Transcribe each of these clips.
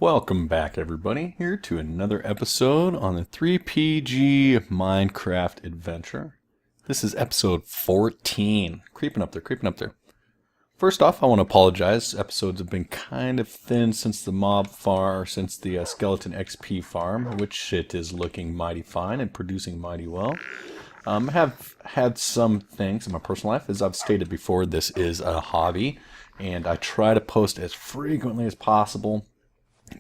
Welcome back, everybody, here to another episode on the 3PG Minecraft adventure. This is episode 14. Creeping up there, creeping up there. First off, I want to apologize. Episodes have been kind of thin since the mob farm, since the skeleton XP farm, which it is looking mighty fine and producing mighty well. I have had some things in my personal life. As I've stated before, this is a hobby, and I try to post as frequently as possible.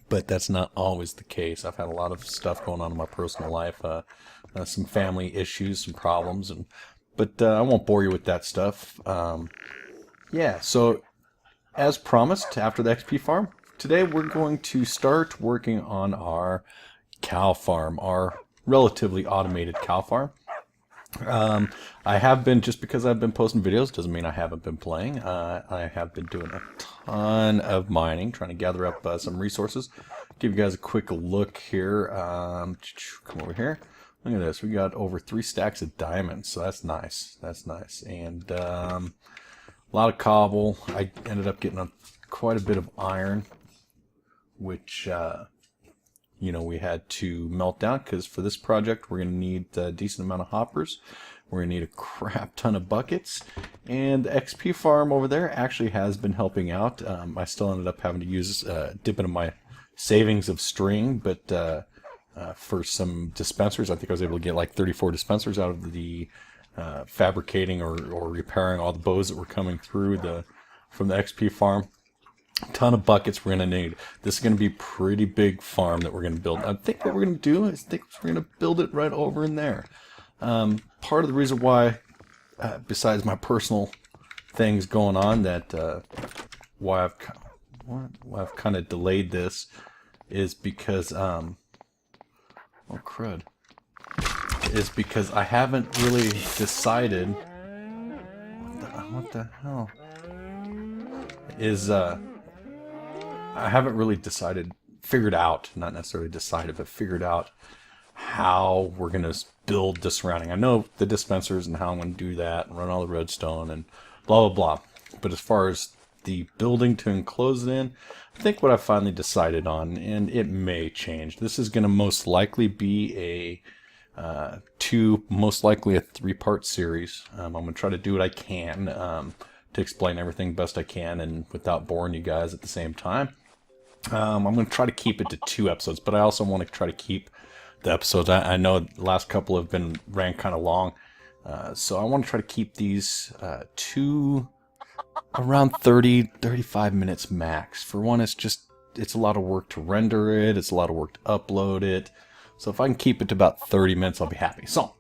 But that's not always the case. I've had a lot of stuff going on in my personal life, some family issues, some problems, but I won't bore you with that stuff. Yeah, so as promised, after the XP farm, today we're going to start working on our cow farm, our relatively automated cow farm. I have been, just because I've been posting videos doesn't mean I haven't been playing. I have been doing a ton of mining, trying to gather up some resources. Give you guys a quick look here. Come over here. Look at this. We got over 3 stacks of diamonds, so that's nice. That's nice. And a lot of cobble. I ended up getting quite a bit of iron, which you know, we had to melt down, because for this project we're going to need a decent amount of hoppers. We're going to need a crap ton of buckets, and the XP farm over there actually has been helping out. I still ended up having to use dip into my savings of string, but for some dispensers, I think I was able to get like 34 dispensers out of the fabricating or repairing all the bows that were coming through from the XP farm. Ton of buckets we're going to need. This is going to be a pretty big farm that we're going to build. I think what we're going to do is we're going to build it right over in there. Part of the reason why, besides my personal things going on, that why I've kind of delayed this is because oh crud, is because I haven't really decided what the hell is I haven't really figured out, not necessarily decided, but figured out how we're going to build the surrounding. I know the dispensers and how I'm going to do that and run all the redstone and blah, blah, blah. But as far as the building to enclose it in, I think what I finally decided on, and it may change, this is going to most likely be most likely a 3-part series. I'm going to try to do what I can to explain everything best I can and without boring you guys at the same time. I'm going to try to keep it to 2 episodes, but I also want to try to keep the episodes. I know the last couple have ran kind of long, so I want to try to keep these to around 30-35 minutes max. For one, it's a lot of work to render it, it's a lot of work to upload it, so if I can keep it to about 30 minutes, I'll be happy. So,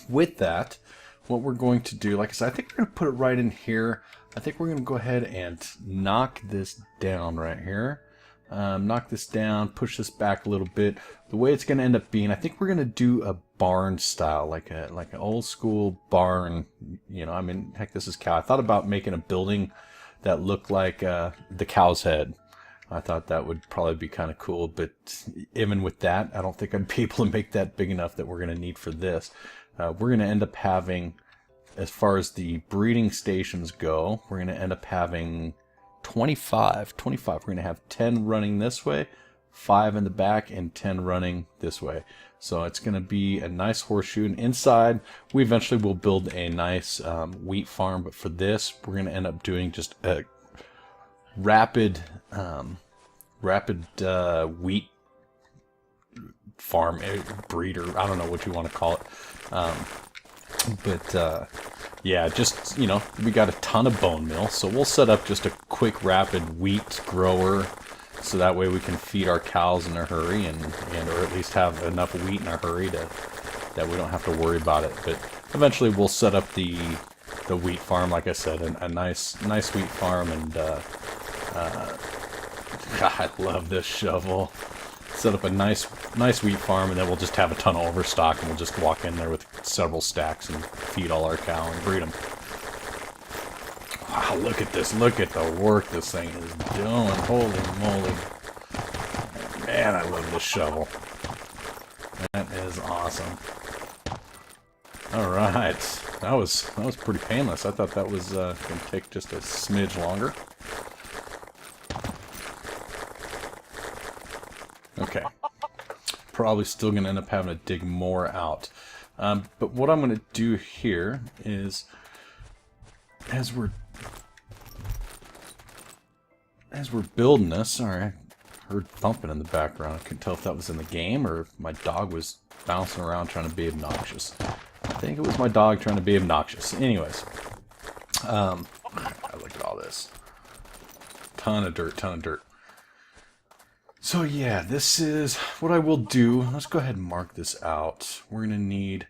with that, what we're going to do, like I said, I think we're going to put it right in here. I think we're going to go ahead and knock this down right here. Knock this down, push this back a little bit. The way it's going to end up being, I think we're going to do a barn style, like an old school barn. You know, I mean, heck, this is cow. I thought about making a building that looked like the cow's head. I thought that would probably be kind of cool, but even with that, I don't think I'd be able to make that big enough that we're going to need for this. We're going to end up having, as far as the breeding stations go, we're going to end up having 25. We're going to have 10 running this way, 5 in the back, and 10 running this way. So it's going to be a nice horseshoe. And inside, we eventually will build a nice wheat farm. But for this, we're going to end up doing just a rapid wheat farm breeder. I don't know what you want to call it. Yeah, just, you know, we got a ton of bone meal, so we'll set up just a quick rapid wheat grower, so that way we can feed our cows in a hurry, and or at least have enough wheat in a hurry that we don't have to worry about it. But eventually we'll set up the wheat farm, like I said, a nice wheat farm, and I love this shovel. Set up a nice wheat farm, and then we'll just have a ton of overstock, and we'll just walk in there with several stacks and feed all our cow and breed them. Wow, look at this. Look at the work this thing is doing. Holy moly. Man, I love this shovel. That is awesome. Alright. That was pretty painless. I thought that was going to take just a smidge longer. probably still going to end up having to dig more out. But what I'm going to do here is, as we're building this, sorry, I heard thumping in the background. I couldn't tell if that was in the game or if my dog was bouncing around trying to be obnoxious. I think it was my dog trying to be obnoxious. Anyways, look at all this. Ton of dirt, ton of dirt. So yeah, this is what I will do. Let's go ahead and mark this out. We're going to need,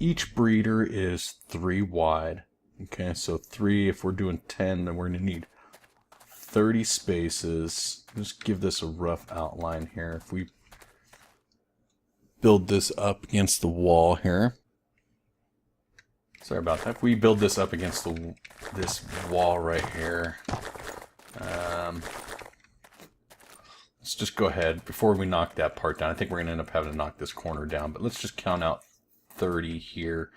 each breeder is 3 wide. Okay, so 3, if we're doing 10, then we're going to need 30 spaces. Just give this a rough outline here. If we build this up against the wall here. Sorry about that. If we build this up against this wall right here. Let's just go ahead, before we knock that part down, I think we're going to end up having to knock this corner down, but let's just count out 30 here.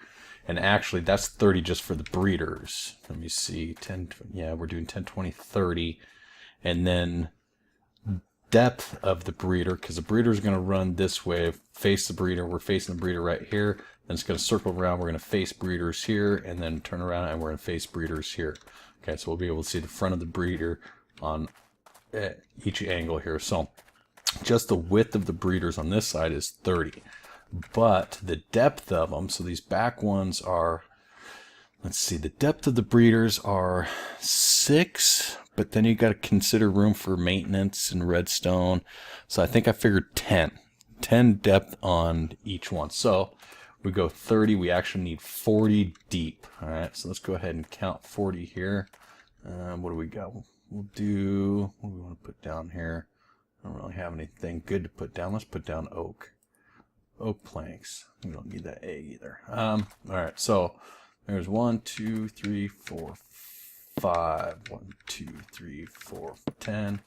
And actually, that's 30 just for the breeders. Let me see, 10, yeah, we're doing 10, 20, 30. And then depth of the breeder, because the breeder is going to run this way, face the breeder, we're facing the breeder right here, then it's going to circle around, we're going to face breeders here, and then turn around and we're going to face breeders here. Okay, so we'll be able to see the front of the breeder on each angle here. So just the width of the breeders on this side is 30, but the depth of them, so these back ones are, let's see, the depth of the breeders are 6, but then you got to consider room for maintenance and redstone. So I think I figured 10 depth on each one. So we go 30, we actually need 40 deep. All right, so let's go ahead and count 40 here. What do we got? We'll do, what do we want to put down here? I don't really have anything good to put down. Let's put down oak planks. We don't need that A either. All right, so there's 1, 2, 3, 4, 5. 1, 2, 3, 4, 10,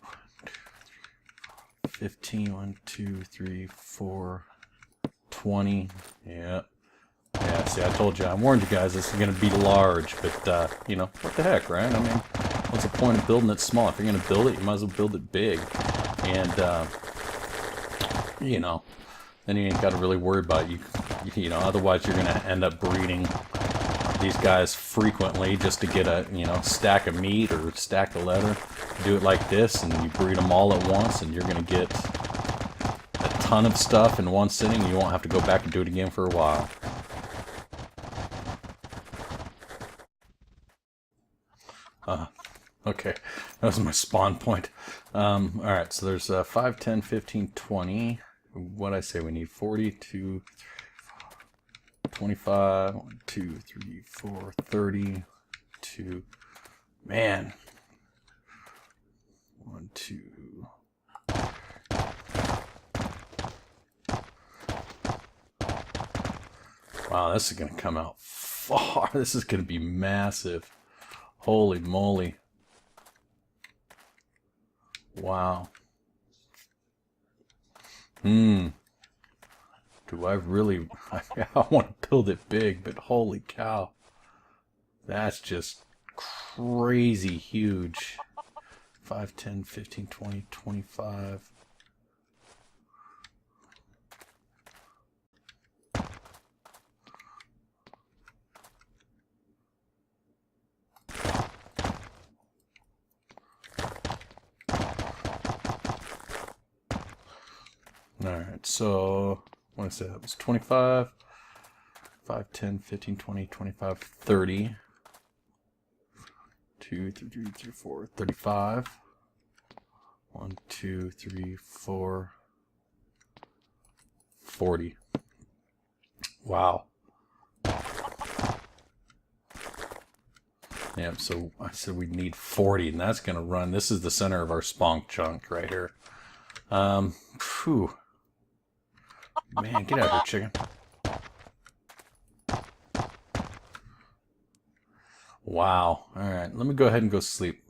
15. 1, 2, 3, 4, 20. Yeah. Yeah, see, I told you, I warned you guys, this is going to be large, but, you know, what the heck, right? I mean, what's the point of building it small? If you're going to build it, you might as well build it big. And, you know, then you ain't got to really worry about you know, otherwise you're going to end up breeding these guys frequently just to get a, you know, stack of meat or stack of leather. Do it like this, and you breed them all at once, and you're going to get a ton of stuff in one sitting. You won't have to go back and do it again for a while. Okay, that was my spawn point. Alright, so there's 5, 10, 15, 20. What'd I say? We need 40, 2, 25, 1, 2, 3, 4, 30, 2. Man. 1, 2. Wow, this is going to come out far. This is going to be massive. Holy moly. Wow. Do I really... I want to build it big, but holy cow. That's just crazy huge. 5, 10, 15, 20, 25... Alright, so, what did I say? That was 25, 5, 10, 15, 20, 25, 30, 2, 3, 3, 4, 35, 1, 2, 3, 4, 40. Wow. Yeah, so I said we need 40, and that's going to run. This is the center of our spunk chunk right here. Phew. Man, get out of here, chicken. Wow. Alright, let me go ahead and go sleep.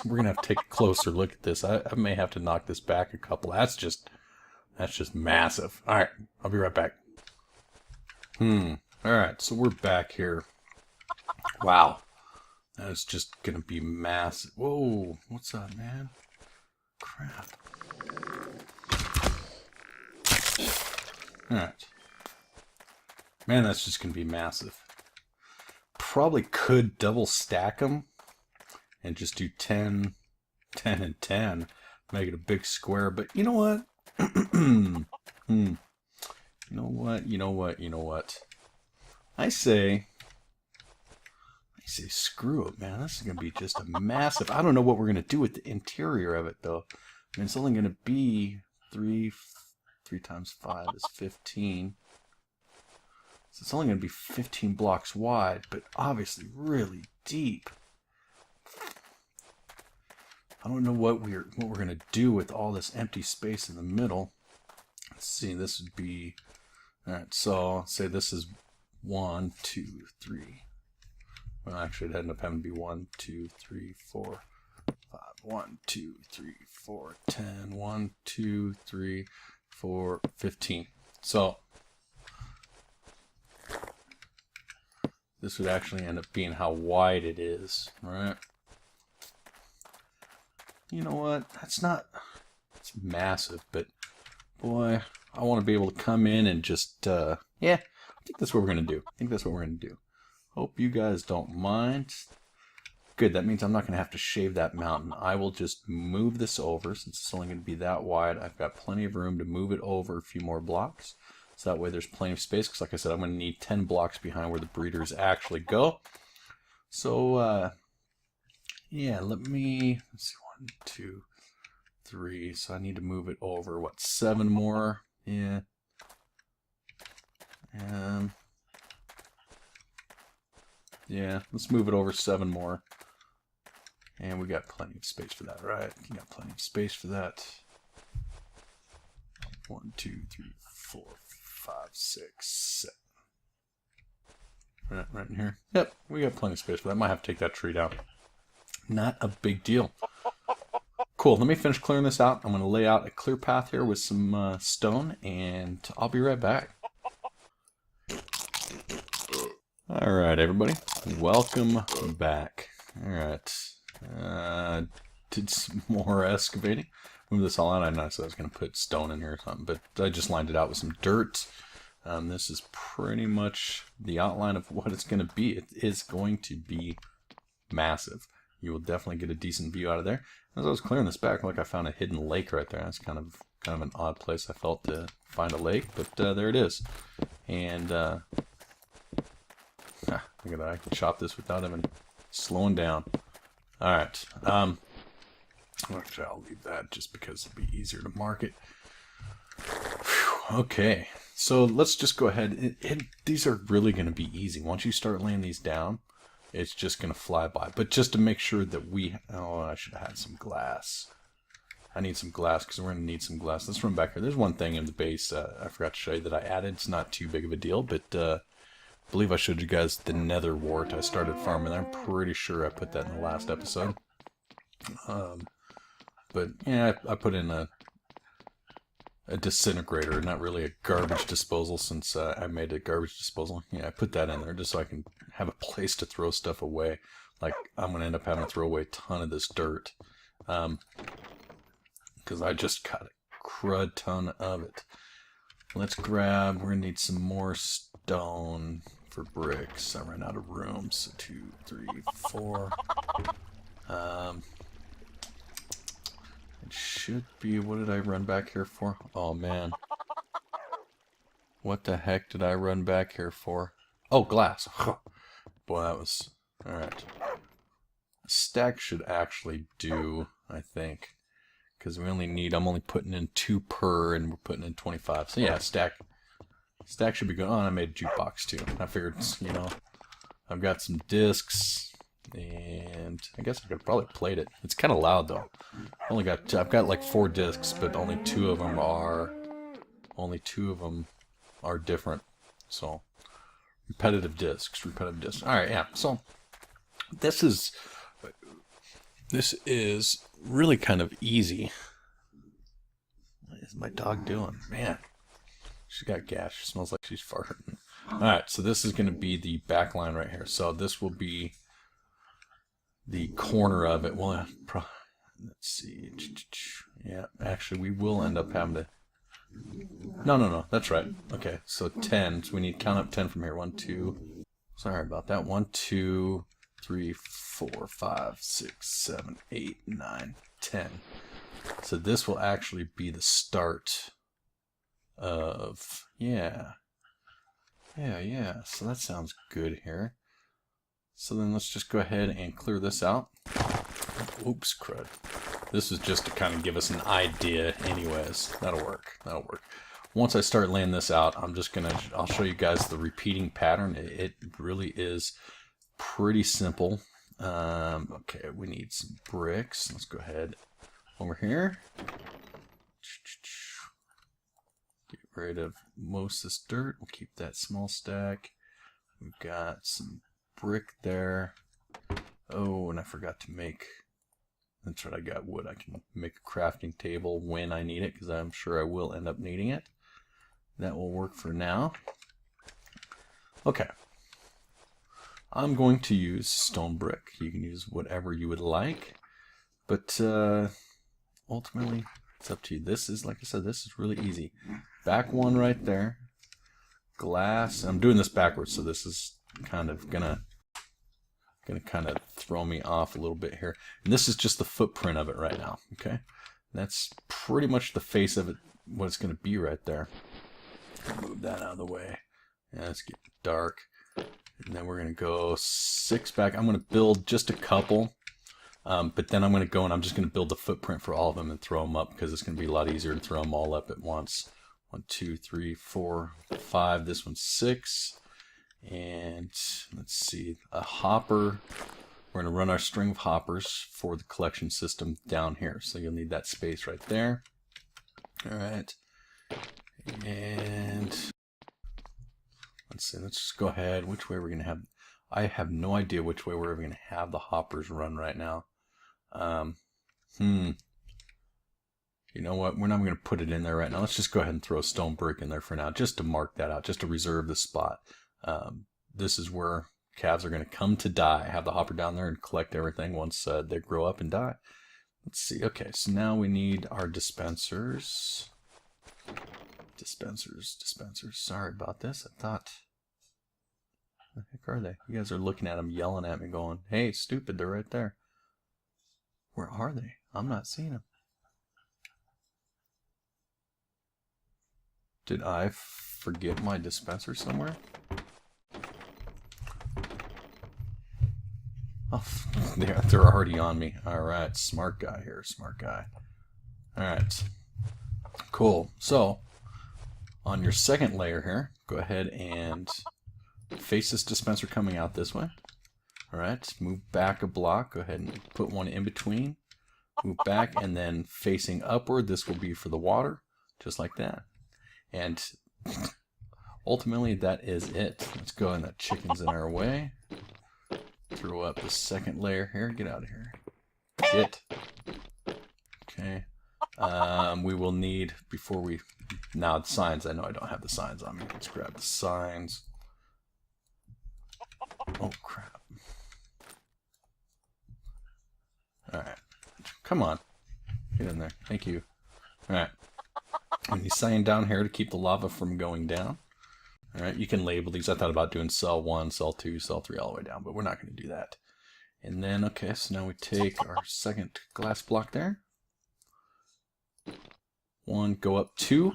We're going to have to take a closer look at this. I may have to knock this back a couple. That's just massive. Alright, I'll be right back. Alright, so we're back here. Wow. That is just going to be massive. Whoa, what's that, man? Crap. Alright. Man, that's just going to be massive. Probably could double stack them and just do 10, 10, and 10. Make it a big square. But you know what? You know what? I say screw it, man. This is going to be just a massive... I don't know what we're going to do with the interior of it, though. I mean, it's only going to be 3 times 5 is 15. So it's only going to be 15 blocks wide, but obviously really deep. I don't know what we're going to do with all this empty space in the middle. Let's see, this would be... Alright, so say this is 1, 2, 3. Well, actually, it'd end up having to be 1, 2, 3, 4, 5. 1, 2, 3, 4, 10. 1, 2, 3, 4, 15. So this would actually end up being how wide it is, right? You know what? That's not... It's massive, but boy, I want to be able to come in and just, yeah, I think that's what we're going to do. Hope you guys don't mind. Good, that means I'm not going to have to shave that mountain. I will just move this over, since it's only going to be that wide. I've got plenty of room to move it over a few more blocks. So that way there's plenty of space, because like I said, I'm going to need 10 blocks behind where the breeders actually go. So, yeah, let's see, 1, 2, 3. So I need to move it over, what, 7 more? Yeah. Yeah, let's move it over 7 more. And we got plenty of space for that, right? You got plenty of space for that. 1, 2, 3, 4, 5, 6, 7. Right in here. Yep, we got plenty of space for that. Might have to take that tree down. Not a big deal. Cool, let me finish clearing this out. I'm going to lay out a clear path here with some stone, and I'll be right back. Alright, everybody. Welcome back. Alright. Did some more excavating. Move this all out. I know I said I was going to put stone in here or something, but I just lined it out with some dirt. This is pretty much the outline of what it's going to be. It is going to be massive. You will definitely get a decent view out of there. As I was clearing this back, look, I found a hidden lake right there. That's kind of an odd place I felt to find a lake, but there it is. And look at that. I can chop this without even slowing down. Alright. Actually, I'll leave that just because it'll be easier to mark it. Whew, okay. So let's just go ahead. These are really going to be easy. Once you start laying these down, it's just going to fly by. But just to make sure that we... Oh, I should have had some glass. I need some glass because we're going to need some glass. Let's run back here. There's one thing in the base I forgot to show you that I added. It's not too big of a deal, but I believe I showed you guys the nether wart. I started farming there. I'm pretty sure I put that in the last episode. But yeah, I put in a disintegrator, not really a garbage disposal, since I made a garbage disposal. Yeah, I put that in there just so I can have a place to throw stuff away. Like, I'm going to end up having to throw away a ton of this dirt. Because I just got a crud ton of it. Let's grab, we're going to need some more stone for bricks. I ran out of room, so 2, 3, 4. It should be, what did I run back here for? Oh man. What the heck did I run back here for? Oh, glass. Boy, that was... Alright. A stack should actually do, I think. Because we only need, I'm only putting in 2 per, and we're putting in 25. So yeah, stack should be good. Oh, and I made a jukebox too. I figured, you know, I've got some discs, and I guess I could probably plate it. It's kind of loud though. I've got like 4 discs, but only 2 of them are different. So repetitive discs. All right, yeah. So this is really kind of easy. What is my dog doing? Man, she's got gas. She smells like she's farting. Alright, so this is going to be the back line right here. So this will be the corner of it. Well, let's see. Yeah, actually, we will end up having to No, that's right. Okay, so 10. So we need to count up 10 from here. 1, 2. Sorry about that. 1, 2, 3, 4, 5, 6, 7, 8, 9, 10. So this will actually be the start of, yeah. So that sounds good here. So then let's just go ahead and clear this out. Oops, crud. This is just to kind of give us an idea anyways. That'll work. Once I start laying this out, I'll show you guys the repeating pattern. It really is pretty simple. Okay, we need some bricks. Let's go ahead over here. Get rid of most of this dirt. We'll keep that small stack. We've got some brick there. Oh, and I forgot to make... That's right, I got wood. I can make a crafting table when I need it, because I'm sure I will end up needing it. That will work for now. Okay. I'm going to use stone brick. You can use whatever you would like. But ultimately, it's up to you. This is, like I said, this is really easy. Back one right there. Glass. I'm doing this backwards, so this is kind of gonna kind of throw me off a little bit here. And this is just the footprint of it right now. Okay, that's pretty much the face of it. What it's gonna be right there. Move that out of the way. Yeah, it's getting dark. And then we're gonna go 6 back. I'm gonna build just a couple. But then I'm going to go and I'm just going to build the footprint for all of them and throw them up, because it's going to be a lot easier to throw them all up at once. 1, 2, 3, 4, 5. This one's 6. And let's see, a hopper. We're going to run our string of hoppers for the collection system down here. So you'll need that space right there. All right. And let's see, let's just go ahead. Which way we're going to have... I have no idea which way we're going to have the hoppers run right now. You know what? We're not going to put it in there right now. Let's just go ahead and throw a stone brick in there for now, just to mark that out, just to reserve the spot. This is where calves are going to come to die. Have the hopper down there and collect everything once they grow up and die. Let's see. Okay, so now we need our dispensers. Dispensers. Sorry about this. I thought... What the heck are they? You guys are looking at them, yelling at me, going, "Hey, stupid, they're right there." Where are they? I'm not seeing them. Did I forget my dispenser somewhere? Oh, they're already on me. Alright, smart guy here, smart guy. Alright, cool. So, on your second layer here, go ahead and face this dispenser coming out this way. Alright, move back a block. Go ahead and put one in between. Move back, and then facing upward, this will be for the water, just like that. And ultimately, that is it. Let's go, and that chicken's in our way. Throw up the second layer here. Get out of here. Get. Okay. We will need, before we... Now, the signs. I know I don't have the signs on me. Let's grab the signs. Oh, crap. Alright. Come on. Get in there. Thank you. Alright. And the sign down here to keep the lava from going down. Alright, you can label these. I thought about doing cell 1, cell 2, cell 3 all the way down, but we're not going to do that. And then, okay, so now we take our second glass block there. 1, go up 2.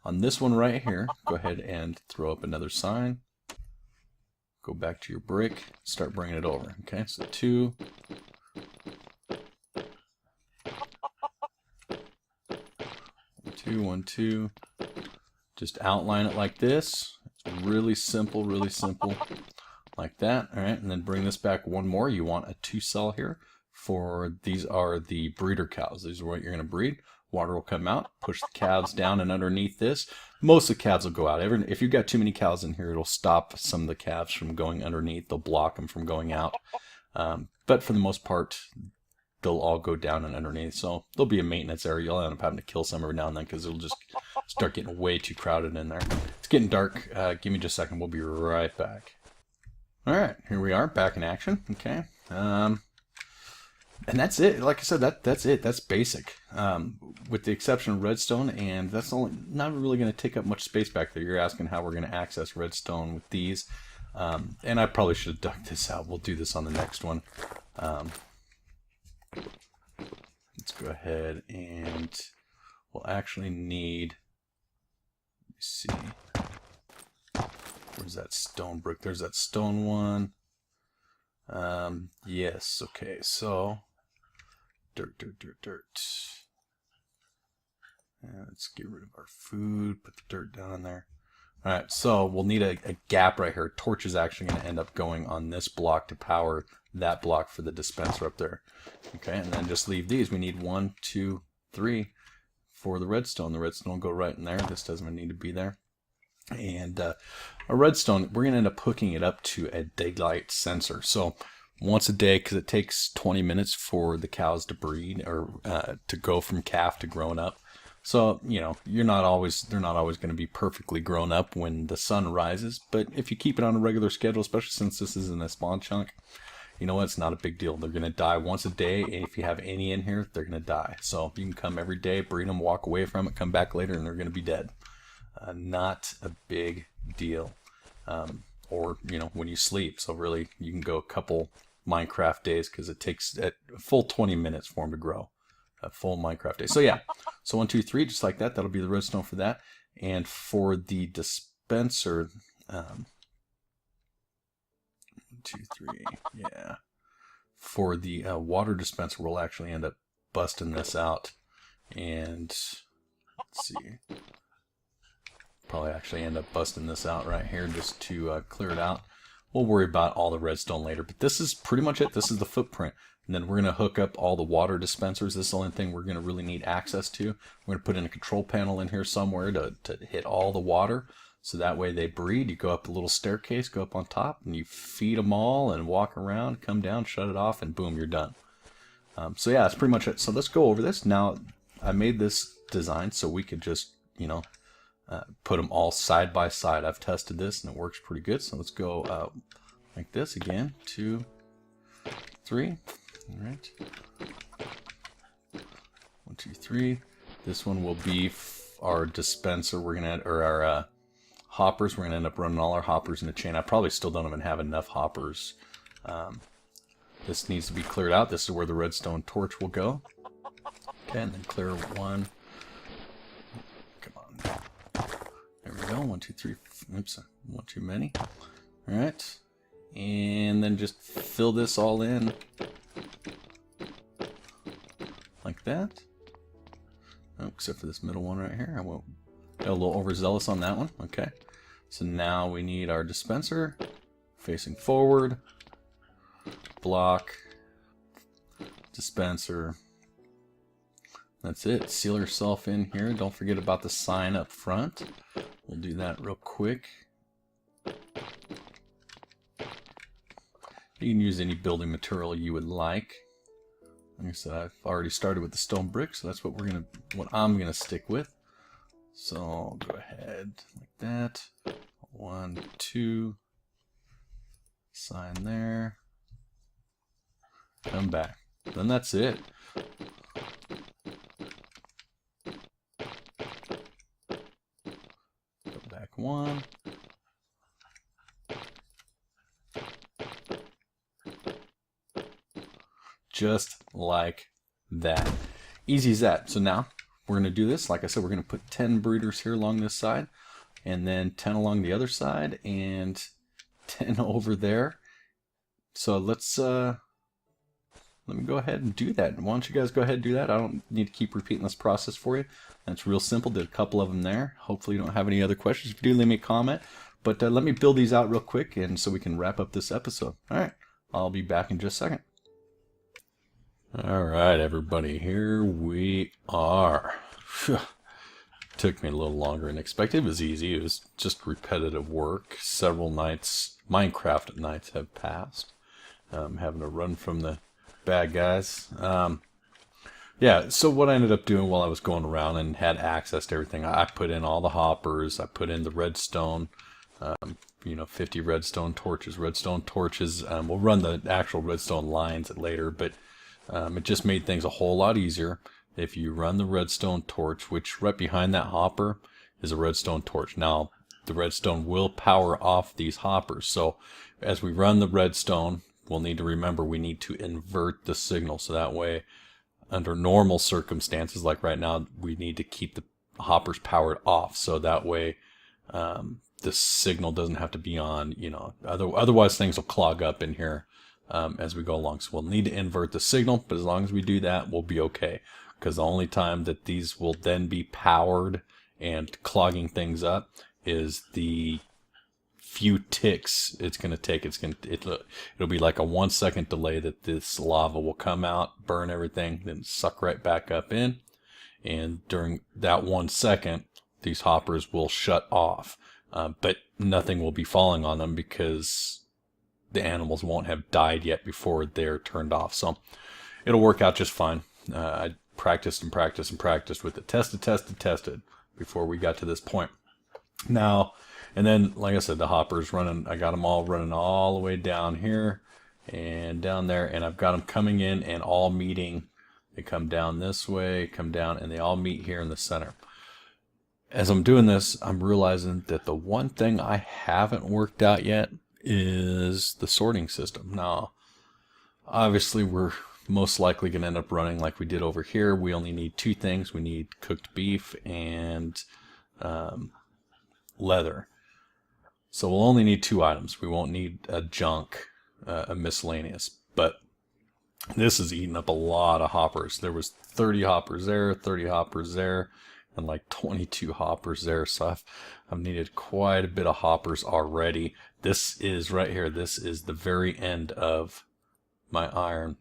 On this one right here, go ahead and throw up another sign. Go back to your brick, start bringing it over. Okay, so 2. 2, 1, 2. Just outline it like this. It's really simple, like that. All right, and then bring this back one more. You want a 2 cell here. For these are the breeder cows. These are what you're going to breed. Water will come out, push the calves down, and underneath this, most of the calves will go out. If you've got too many cows in here, it'll stop some of the calves from going underneath. They'll block them from going out. But for the most part, they'll all go down and underneath. So there'll be a maintenance area. You'll end up having to kill some every now and then because it'll just start getting way too crowded in there. It's getting dark. Give me just a second. We'll be right back. All right, here we are, back in action. Okay. And that's it. Like I said, that's it. That's basic, with the exception of redstone, and that's not really going to take up much space back there. You're asking how we're going to access redstone with these, and I probably should have dug this out. We'll do this on the next one. Let's go ahead and we'll actually need. Let me see. Where's that stone brick? There's that stone one. Yes. Okay. So. Dirt. And let's get rid of our food, put the dirt down in there. Alright, so we'll need a gap right here. Torch is actually going to end up going on this block to power that block for the dispenser up there. Okay, and then just leave these. We need 1, 2, 3 for the redstone. The redstone will go right in there. This doesn't need to be there. And a redstone, we're going to end up hooking it up to a daylight sensor. So once a day, because it takes 20 minutes for the cows to breed or to go from calf to grown up. So, you know, they're not always going to be perfectly grown up when the sun rises. But if you keep it on a regular schedule, especially since this isn't a spawn chunk, you know what? It's not a big deal. They're going to die once a day. And if you have any in here, they're going to die. So you can come every day, breed them, walk away from it, come back later, and they're going to be dead. Not a big deal. Or, you know, when you sleep. So really, you can go a couple Minecraft days because it takes a full 20 minutes for them to grow. A full Minecraft day. So yeah, so 1, 2, 3, just like that. That'll be the redstone for that. And for the dispenser, 1, 2, 3, yeah. For the water dispenser, we'll actually end up busting this out. And let's see. Probably actually end up busting this out right here just to clear it out. We'll worry about all the redstone later, but this is pretty much it. This is the footprint. And then we're going to hook up all the water dispensers. This is the only thing we're going to really need access to. We're going to put in a control panel in here somewhere to hit all the water. So that way they breed. You go up the little staircase, go up on top, and you feed them all and walk around, come down, shut it off, and boom, you're done. So yeah, that's pretty much it. So let's go over this. Now, I made this design so we could just, you know, put them all side by side. I've tested this and it works pretty good. So let's go like this again. 2, 3. All right. 1, 2, 3. This one will be our dispenser. We're gonna or our hoppers. We're gonna end up running all our hoppers in a chain. I probably still don't even have enough hoppers. This needs to be cleared out. This is where the redstone torch will go. Okay, and then clear 1. Come on. There we go. 1, 2, 3. Oops, 1 too many. All right, and then just fill this all in like that. Oh, except for this middle one right here. I won't. Got a little overzealous on that one. Okay, so now we need our dispenser facing forward. Block. Dispenser. That's it. Seal yourself in here. Don't forget about the sign up front. We'll do that real quick. You can use any building material you would like. Like I said, I've already started with the stone brick, so that's what I'm gonna stick with. So I'll go ahead like that. 1, 2. Sign there. Come back. Then that's it. Go back 1. Just like that. Easy as that. So now we're going to do this. Like I said, we're going to put 10 breeders here along this side, and then 10 along the other side, and 10 over there. So let's let me go ahead and do that. Why don't you guys go ahead and do that? I don't need to keep repeating this process for you. That's real simple. Did a couple of them there. Hopefully you don't have any other questions. If you do, leave me a comment. But let me build these out real quick, and so we can wrap up this episode. All right. I'll be back in just a second. All right, everybody. Here we are. Took me a little longer than expected. It was easy. It was just repetitive work. Several nights, Minecraft nights have passed. Having to run from the bad guys. Yeah, so what I ended up doing while I was going around and had access to everything, I put in all the hoppers, I put in the redstone, 50 redstone torches. We'll run the actual redstone lines later, but It just made things a whole lot easier if you run the redstone torch, which right behind that hopper is a redstone torch. Now, the redstone will power off these hoppers. So as we run the redstone, we'll need to remember we need to invert the signal. So that way, under normal circumstances, like right now, we need to keep the hoppers powered off. So that way, the signal doesn't have to be on, otherwise things will clog up in here as we go along. So we'll need to invert the signal, but as long as we do that, we'll be okay. Because the only time that these will then be powered and clogging things up is the few ticks it's going to take. It'll be like a 1 second delay that this lava will come out, burn everything, then suck right back up in. And during that 1 second, these hoppers will shut off. But nothing will be falling on them because the animals won't have died yet before they're turned off. So it'll work out just fine. I practiced and practiced and practiced with it. Tested before we got to this point. Now, and then, like I said, the hoppers running, I got them all running all the way down here and down there. And I've got them coming in and all meeting. They come down this way, come down, and they all meet here in the center. As I'm doing this, I'm realizing that the one thing I haven't worked out yet is the sorting system. Now, obviously, we're most likely going to end up running like we did over here. We only need two things. We need cooked beef and leather. So we'll only need 2 items. We won't need a junk, a miscellaneous. But this is eating up a lot of hoppers. There was 30 hoppers there, 30 hoppers there, and like 22 hoppers there. So I've needed quite a bit of hoppers already. This is right here. This is the very end of my iron.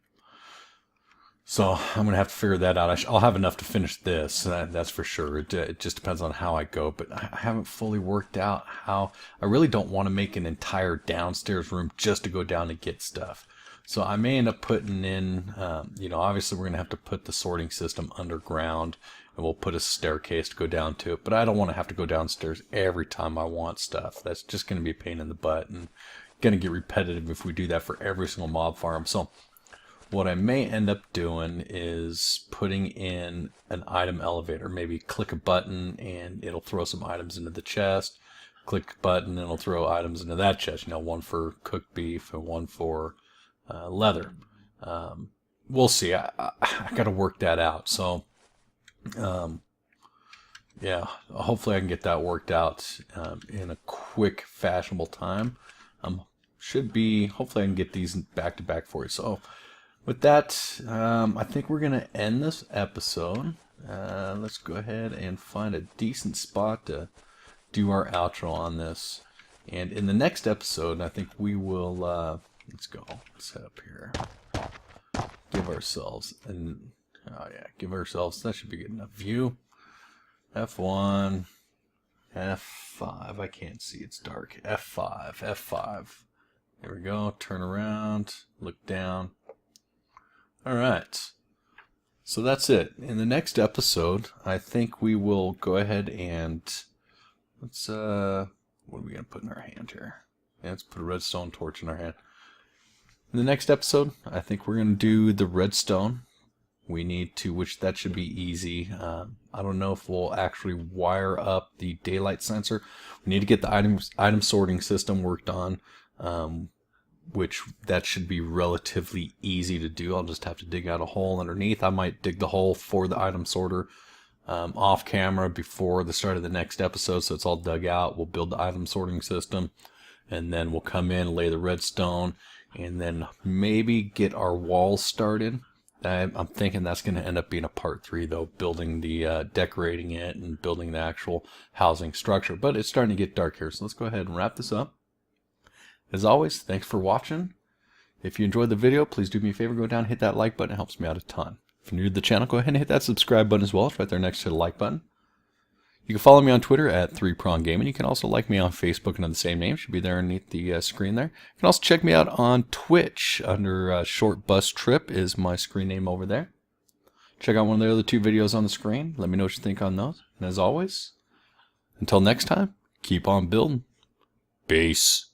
So I'm going to have to figure that out. I'll have enough to finish this, that's for sure. It just depends on how I go, but I haven't fully worked out how. I really don't want to make an entire downstairs room just to go down and get stuff. So I may end up putting in, obviously we're going to have to put the sorting system underground, and we'll put a staircase to go down to it, but I don't want to have to go downstairs every time I want stuff. That's just going to be a pain in the butt and going to get repetitive if we do that for every single mob farm. So what I may end up doing is putting in an item elevator. Maybe click a button and it'll throw some items into the chest. Click a button and it'll throw items into that chest. One for cooked beef and one for leather. We'll see. I got to work that out. So, yeah, hopefully I can get that worked out in a quick, fashionable time. Hopefully I can get these back to back for you. So, with that, I think we're going to end this episode. Let's go ahead and find a decent spot to do our outro on this. And in the next episode, I think we will, let's set up here. Give ourselves, that should be good enough view. F1, F5, I can't see, it's dark. F5. There we go, turn around, look down. Alright, so that's it. In the next episode, I think we will go ahead and, what are we going to put in our hand here? Yeah, let's put a redstone torch in our hand. In the next episode, I think we're going to do the redstone. We need to, which that should be easy. I don't know if we'll actually wire up the daylight sensor. We need to get the item sorting system worked on. Which that should be relatively easy to do. I'll just have to dig out a hole underneath. I might dig the hole for the item sorter off camera before the start of the next episode, so it's all dug out. We'll build the item sorting system, and then we'll come in, lay the redstone, and then maybe get our walls started. I'm thinking that's going to end up being a part 3, though, building the decorating it and building the actual housing structure. But it's starting to get dark here, so let's go ahead and wrap this up. As always, thanks for watching. If you enjoyed the video, please do me a favor, go down and hit that like button. It helps me out a ton. If you're new to the channel, go ahead and hit that subscribe button as well. It's right there next to the like button. You can follow me on Twitter at 3Prong Gaming. You can also like me on Facebook under the same name. Should be there underneath the screen there. You can also check me out on Twitch under Short Bus Trip is my screen name over there. Check out one of the other 2 videos on the screen. Let me know what you think on those. And as always, until next time, keep on building. Peace.